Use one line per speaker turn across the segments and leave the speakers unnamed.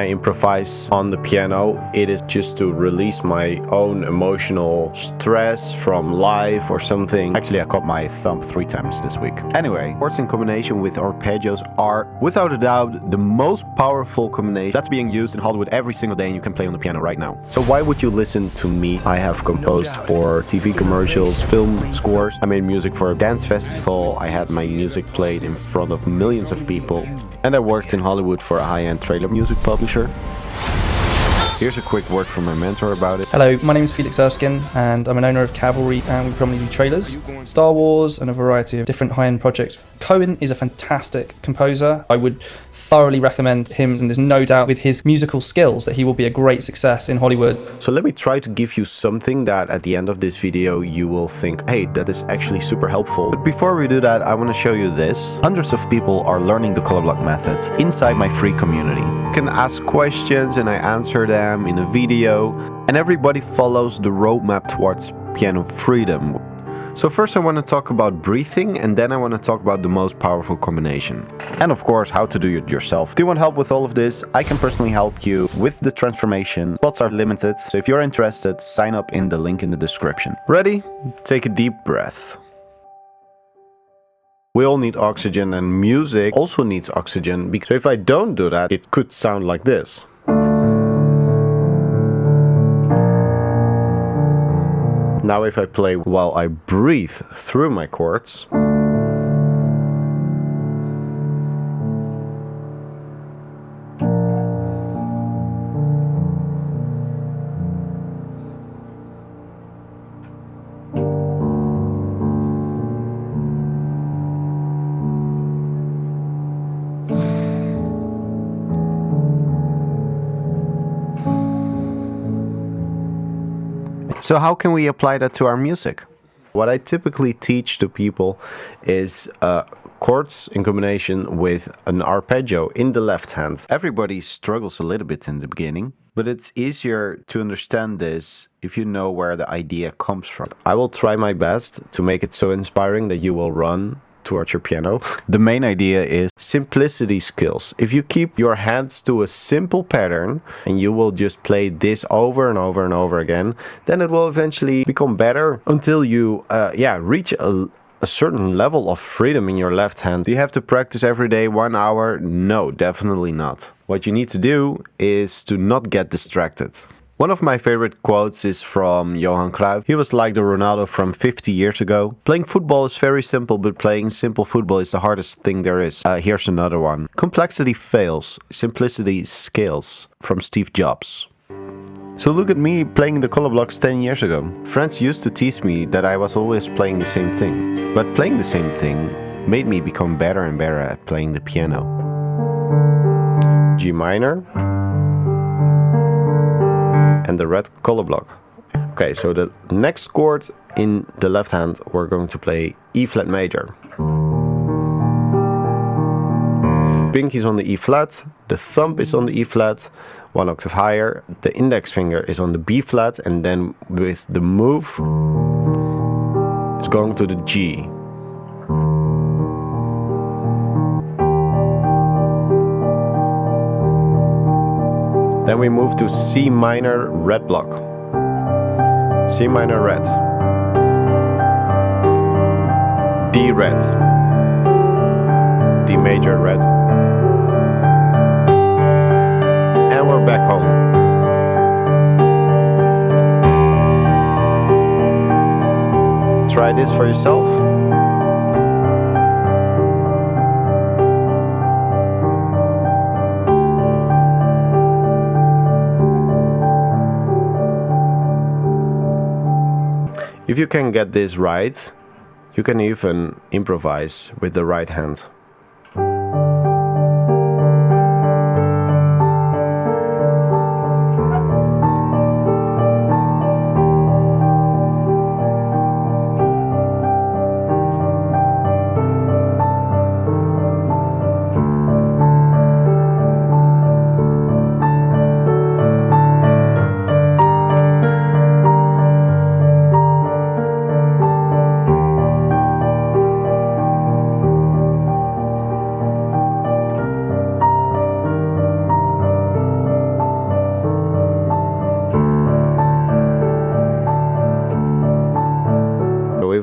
I improvise on the piano, it is just to release my own emotional stress from life or something. Actually, I cut my thumb 3 times this week. Anyway, chords in combination with arpeggios are, without a doubt, the most powerful combination that's being used in Hollywood every single day, and you can play on the piano right now. So why would you listen to me? I have composed for TV commercials, film scores. I made music for a dance festival. I had my music played in front of millions of people. And I worked in Hollywood for a high-end trailer music publisher. Here's a quick word from my mentor about it.
Hello, my name is Felix Erskine and I'm an owner of Cavalry, and we predominantly do trailers, Star Wars and a variety of different high-end projects. Cohen is a fantastic composer. I would thoroughly recommend him, and there's no doubt with his musical skills that he will be a great success in Hollywood.
So let me try to give you something that at the end of this video you will think, hey, that is actually super helpful. But before we do that, I want to show you this. Hundreds of people are learning the color block method inside my free community. You can ask questions and I answer them in a video, and everybody follows the roadmap towards piano freedom. So first I want to talk about breathing, and then I want to talk about the most powerful combination. And of course, how to do it yourself. Do you want help with all of this? I can personally help you with the transformation. Spots are limited, so if you're interested, sign up in the link in the description. Ready? Take a deep breath. We all need oxygen, and music also needs oxygen, because if I don't do that, it could sound like this. Now if I play while I breathe through my chords, so how can we apply that to our music? What I typically teach to people is chords in combination with an arpeggio in the left hand. Everybody struggles a little bit in the beginning, but it's easier to understand this if you know where the idea comes from. I will try my best to make it so inspiring that you will run towards your piano. The main idea is simplicity skills. If you keep your hands to a simple pattern and you will just play this over and over and over again, then it will eventually become better until you reach a certain level of freedom in your left hand. Do you have to practice every day 1 hour? No, definitely not. What you need to do is to not get distracted. One of my favorite quotes is from Johan Cruyff. He was like the Ronaldo from 50 years ago. Playing football is very simple, but playing simple football is the hardest thing there is. Here's another one. Complexity fails, simplicity scales, from Steve Jobs. So look at me playing the color blocks 10 years ago. Friends used to tease me that I was always playing the same thing. But playing the same thing made me become better and better at playing the piano. G minor. And the red color block. Okay, so the next chord in the left hand, we're going to play E flat major. Pinky is on the E flat, the thumb is on the E flat, 1 octave higher, the index finger is on the B flat, and then with the move, it's going to the G. Then we move to C minor red block. C minor red. D red. D major red. And we're back home. Try this for yourself. If you can get this right, you can even improvise with the right hand.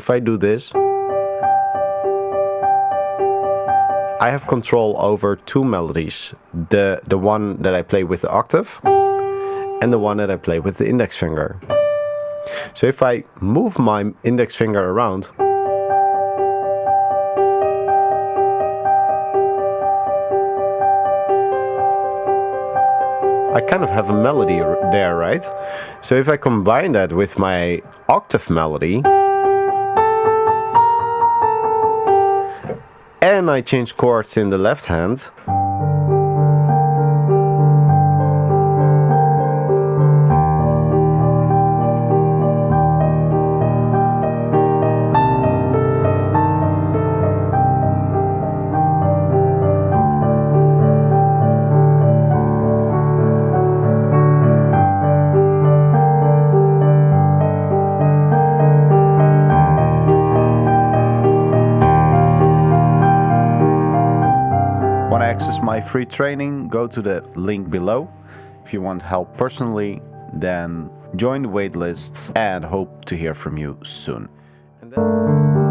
if I do this, I have control over two melodies. The one that I play with the octave and the one that I play with the index finger. So if I move my index finger around, I kind of have a melody there, right? So if I combine that with my octave melody, and I change chords in the left hand, access my free training, go to the link below. If you want help personally, then join the waitlist and hope to hear from you soon. And then